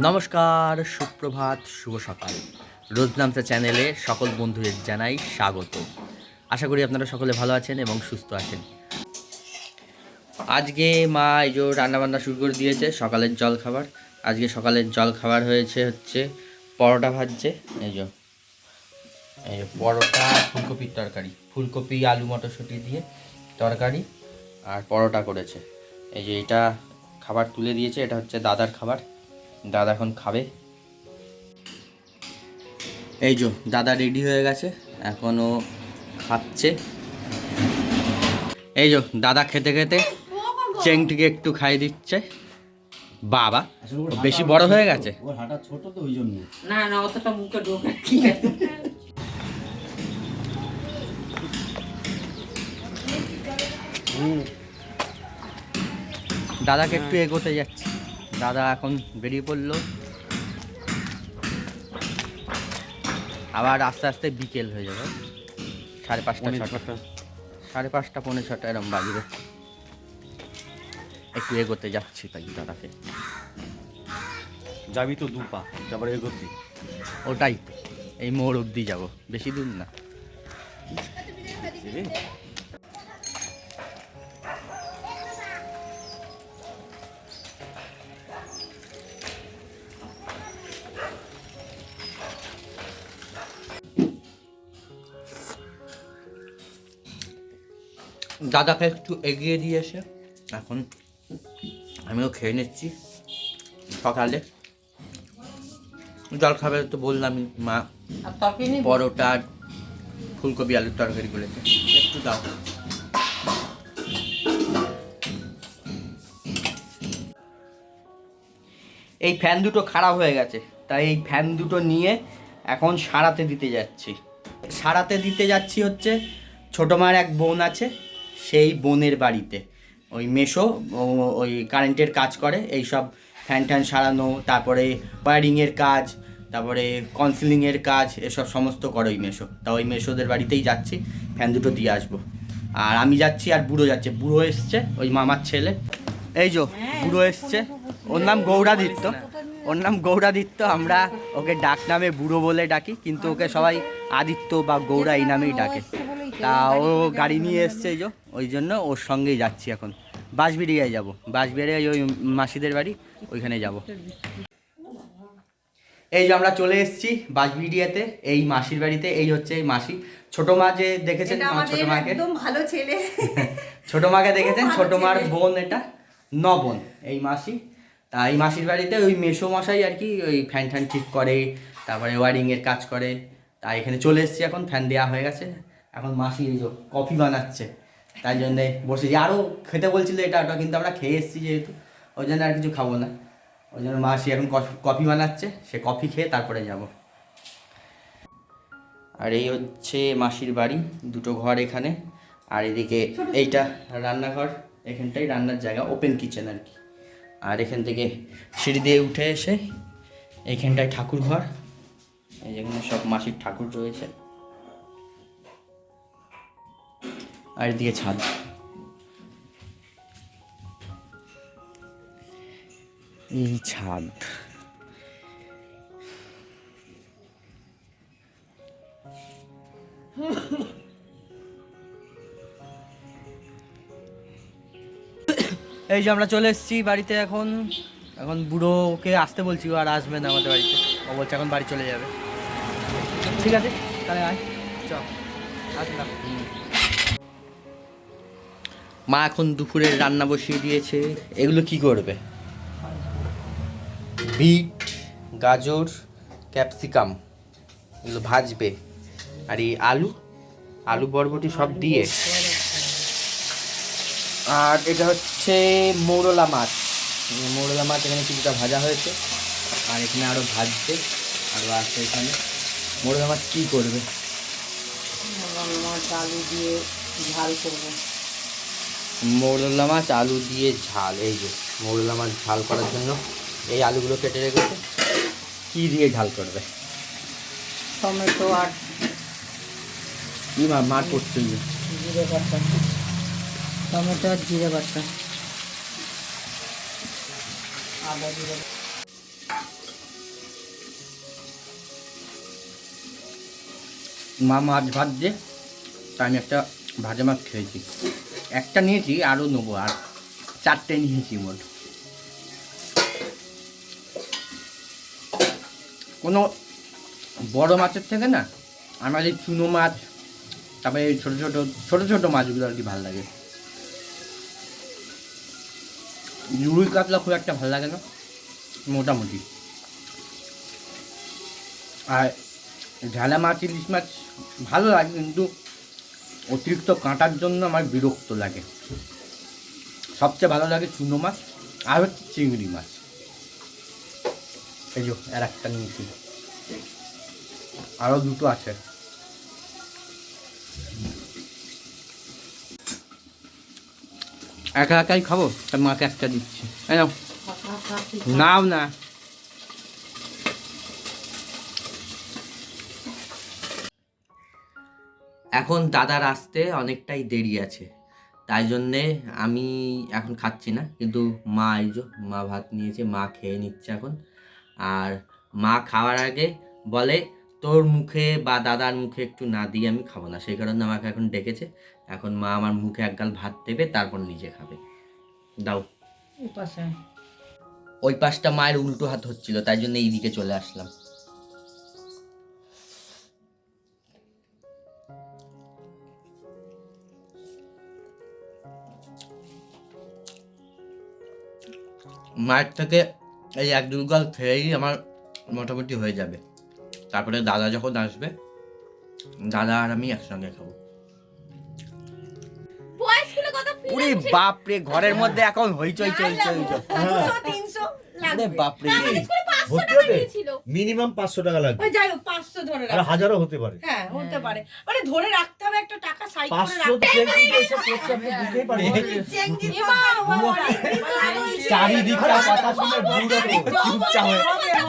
নমস্কার, সুপ্রভাত, শুভ সকাল। রোজনামচা চ্যানেলে সকল বন্ধুদের জানাই স্বাগত। আশা করি আপনারা সকলে ভালো আছেন এবং সুস্থ আছেন। আজকে মা এই যে রান্নাবান্না শুরু করে দিয়েছে সকালের জল খাবার। আজকে সকালের জল খাবার হচ্ছে পরোটা ভাজছে। এই যে পরোটা, ফুলকপির তরকারি, ফুলকপি আলু মটরশুঁটি দিয়ে তরকারি আর পরোটা করেছে। এই যে এটা খাবার তুলে দিয়েছে, এটা হচ্ছে দাদার খাবার। দাদা এখন খাবে। এই যে দাদা রেডি হয়ে গেছে, এখনও খাচ্ছে। এই যে দাদা খেতে খেতে চেংটিকে একটু খাইয়ে দিচ্ছে। বাবা বেশি বড় হয়ে গেছে, ওর হাঁটা ছোট তো ওই জন্য। না না অতটা মুখে ঢোকে কি দাদাকে একটু এগোতে যাচ্ছি। দাদা এখন বেরিয়ে পড়লো। আবার আস্তে আস্তে বিকেল হয়ে যাবে, 5:30 6টা, 5:30 পৌনে 6টা এরম বাজবে। একটু এগোতে যাচ্ছি তাই দাদাকে। যাবি তো 2 পা, তারপরে এগোতি। ওটাই এই মোড় অবধি যাবো, বেশি দূর না। দাদাকে একটু এগিয়ে দিয়ে এসে এখন আমিও খেয়ে নিচ্ছি। সকালে জল খাবার তো বললামই, মা পরোটা ফুলকপি আলুর তরকারি করেছে। একটু দাও। এই ফ্যান দুটো খারাপ হয়ে গেছে, তাই এই ফ্যান দুটো নিয়ে এখন সারাতে দিতে যাচ্ছি হচ্ছে ছোটো মার এক বোন আছে, সেই বোনের বাড়িতে। ওই মেসো ওই কারেন্টের কাজ করে, এইসব ফ্যান ট্যান সারানো, তারপরে ওয়ারিংয়ের কাজ, তারপরে কাউন্সিলিংয়ের কাজ, এসব সমস্ত করে ওই মেসো। তা ওই মেসোদের বাড়িতেই যাচ্ছি, ফ্যান দুটো দিয়ে আসবো। আর আমি যাচ্ছি, আর বুড়ো যাচ্ছে। বুড়ো এসছে, ওই মামার ছেলে। এই যো বুড়ো এসছে, ওর নাম গৌরাদিত্য। আমরা ওকে ডাক নামে বুড়ো বলে ডাকি, কিন্তু ওকে সবাই আদিত্য বা গৌরা এই নামেই ডাকে। তা ও গাড়ি নিয়ে এসছে, এই যে ওই জন্য ওর সঙ্গেই যাচ্ছি। এখন বাঁশবেড়িয়ায় যাবো, বাঁশবেড়িয়ায় ওই মাসিদের বাড়ি, ওইখানে যাব। এই যে আমরা চলে এসেছি বাঁশবেড়িয়াতে, এই মাসির বাড়িতে। এই হচ্ছে এই মাসি। ছোট মা যে দেখেছেন, ছোট মাকে, একদম ভালো ছেলে। ছোট মাকে দেখেছেন, ছোট মার বোন, এটা নবন এই মাসি। তা এই মাসির বাড়িতে ওই মেসো মশাই আর কি ওই ফ্যান ট্যান ঠিক করে, তারপরে ওয়ারিংয়ের কাজ করে। তাই এখানে চলে এসেছি, এখন ফ্যান দেওয়া হয়ে গেছে। এখন মাসি এই যে কফি বানাচ্ছে, তাই জন্যে বসেছি। আরও খেতে বলছিল এটা ওটা, কিন্তু আমরা খেয়ে এসেছি যেহেতু, ওই জন্য আর কিছু খাবো না। ওই জন্য মাসি এখন কফি বানাচ্ছে, সে কফি খেয়ে তারপরে যাব। আর এই হচ্ছে মাসির বাড়ি, 2টো ঘর এখানে। আর এদিকে এইটা রান্নাঘর, এখানটাই রান্নার জায়গা, ওপেন কিচেন আর কি। আর এখান থেকে সিঁড়ি দিয়ে উঠে এসে এইখানটায় ঠাকুর ঘর, এই যেখানে সব মাসির ঠাকুর রয়েছে। আর এদিকে ছাদ। এই ছাদ। এই যে আমরা চলে এসেছি বাড়িতে। এখন বুড়োকে আসতে বলছি, ও আর আসবে না আমাদের বাড়িতে। ও বলছে এখন বাড়ি চলে যাবে। ঠিক আছে তাহলে আয়, চল আসলাম। মা এখন দুপুরের রান্না বসিয়ে দিয়েছে। এগুলো কি করবে? বিট, গাজর, ক্যাপসিকাম এগুলো ভাজবে। আর এই আলু বরবটি সব দিয়ে। আর এটা হচ্ছে মৌরলা মাছ। এখানে কিছুটা ভাজা হয়েছে, আর এখানে আরও ভাজছে, আরও আছে এখানে। মৌরলা মাছ কী করবে? আলু দিয়ে ঝাল করবো। মৌরলা মাছ আলু দিয়ে ঝাল। এই যে মৌরলা মাছ ঝাল করার জন্য এই আলুগুলো কেটে রেখেছে। কী দিয়ে ঝাল করবে? টমেটো আর কী মার করতে জিরে বাটা, টমেটো আর জিরে বাটা, আদা জিরে। মা মাছ ভাত দিয়ে তা আমি একটা ভাজা মাছ খেয়েছি, একটা নিয়েছি আরও নেবো, আর 4টে নিয়েছি মোট। কোনো বড় মাছের থেকে না আমার এই চুনো মাছ, তারপরে এই ছোটো ছোটো মাছগুলো আর কি ভালো লাগে। রুই কাতলা খুব একটা ভালো লাগে না, মোটামুটি। আর ঝালা মাছ, ইলিশ মাছ ভালো লাগে, কিন্তু অতিরিক্ত কাঁটার জন্য আমার বিরক্ত লাগে। সবচেয়ে ভালো লাগে চুনো মাছ আর হচ্ছে চিংড়ি মাছ। এই যে আর একটা নিয়েছি, আরও 2টো আছে। একা একাই খাবো, তার মাকে একটা দিচ্ছি। নাও নাও না, এখন দাদার আসতে অনেকটাই দেরি আছে, তাই জন্যে আমি এখন খাচ্ছি না। কিন্তু মা এই যে মা ভাত নিয়েছে, মা খেয়ে নিচ্ছে এখন। আর মা খাওয়ার আগে বলে তোর মুখে বা দাদার মুখে একটু না দিয়ে আমি খাবো না, সেই কারণে আমাকে এখন ডেকেছে। এখন মা আমার মুখে এক গাল ভাত দেবে, তারপর নিজে খাবে। দাও। ওই পাশটা মায়ের উল্টো হাত হচ্ছিল, তাই জন্য এইদিকে চলে আসলাম। মায়ের থেকে এই 1-2 গাল খেয়েই আমার মোটামুটি হয়ে যাবে। তারপরে দাদা যখন আসবে, দাদা আর আমি একসঙ্গে খাবো। ওরে বাপরে, ঘরের মধ্যে এখন হইচই চলছে। বাপরে, মিনিমাম 500 টাকা লাগবে। যাই হোক 500 ধরে আর হাজারও হতে পারে। হ্যাঁ হতে পারে, মানে ধরে রাখতে হবে একটা টাকা সাইড করে 500 রাখতে এসে করছে, আপনি বুঝতেই পারেন। চারিদিকটা কথা শুনে চুপচাপ হয়ে,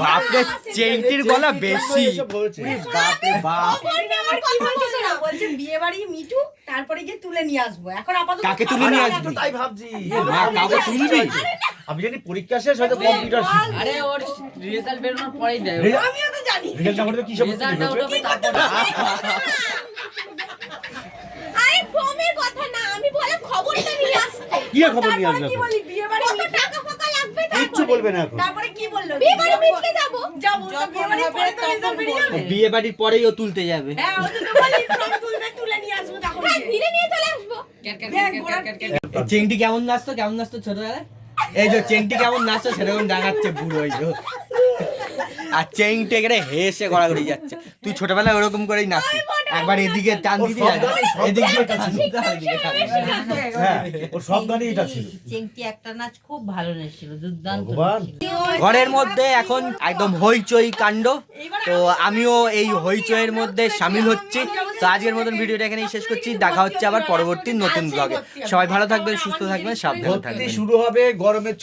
বাপরে চেংটির গলা বেশি। এসে বলছে। বাপরে বাপ, আমার কি বলছে শোনা, বলছে বিয়ে বাড়ি মিঠু, তারপরে গিয়ে তুলে নিয়ে আসবো। এখন আপাতত কাকে তুলে নিয়ে আসবি? তাই ভাবছি। মা কাউকে তুলবি? আমি জানি পরীক্ষা শেষ হয়তো কম্পিউটার শিখবি। আরে ওর রেজাল্ট বেরোনোর পরেই দেয়। আমিও তো জানি। রেজাল্ট আমাদের কি সব রেজাল্টটা ওঠাবে তারপরে। আরে ফর্মের কথা না, আমি বললাম খবরটা নিয়ে আসতে। কি খবর নিয়ে আসবে? কি বলি বিয়ে বাড়ি কত টাকা ফাকা লাগবে কিচ্ছু বলবে না এখন। তারপরে কি বললো? বিয়ে বাড়ি মিটলে যাবো। যাবো, তো বিয়ে বাড়ির পরে তো রেজাল্ট বেরিয়ে যাবে। বিয়ে বাড়ির পরেই ও তুলতে যাবে। হ্যাঁ ও তো বলি ফর্ম তুলবে, তুলে নিয়ে আসবো তখন। হ্যাঁ ধীরে নিয়ে চলে আসবো। চেংটি কেমন নাচতো ছোটবেলায়? এই যে চেংটি কেমন নাচতো সেরকম দেখাচ্ছে বুড়ো। এই যে আর চেংটি এখানে হেসে গড়াগড়ি যাচ্ছে। তুই ছোটবেলায় ওরকম করেই নাচতি, একবার এদিকে টান দিবি, এদিক দিয়ে টান দিবি, এদিকে টান দিবি। হ্যাঁ, ওর সব গানই এটা ছিল। চেংটি একটা নাচ খুব ভালো নেছিল, দুর্দান্ত ভগবান। নেচছিল। ঘরের মধ্যে এখন একদম হইচই কাণ্ড। তো আমিও এই হইচইয়ের মধ্যে সামিল হচ্ছি। তো আজকের মতন ভিডিওটা এখানেই শেষ করছি। দেখা হচ্ছে আবার পরবর্তী নতুন ব্লগে। সবাই ভালো থাকবেন, সুস্থ থাকবেন, সাবধানে ভর্তি থাকবেন। শুরু হবে গরমের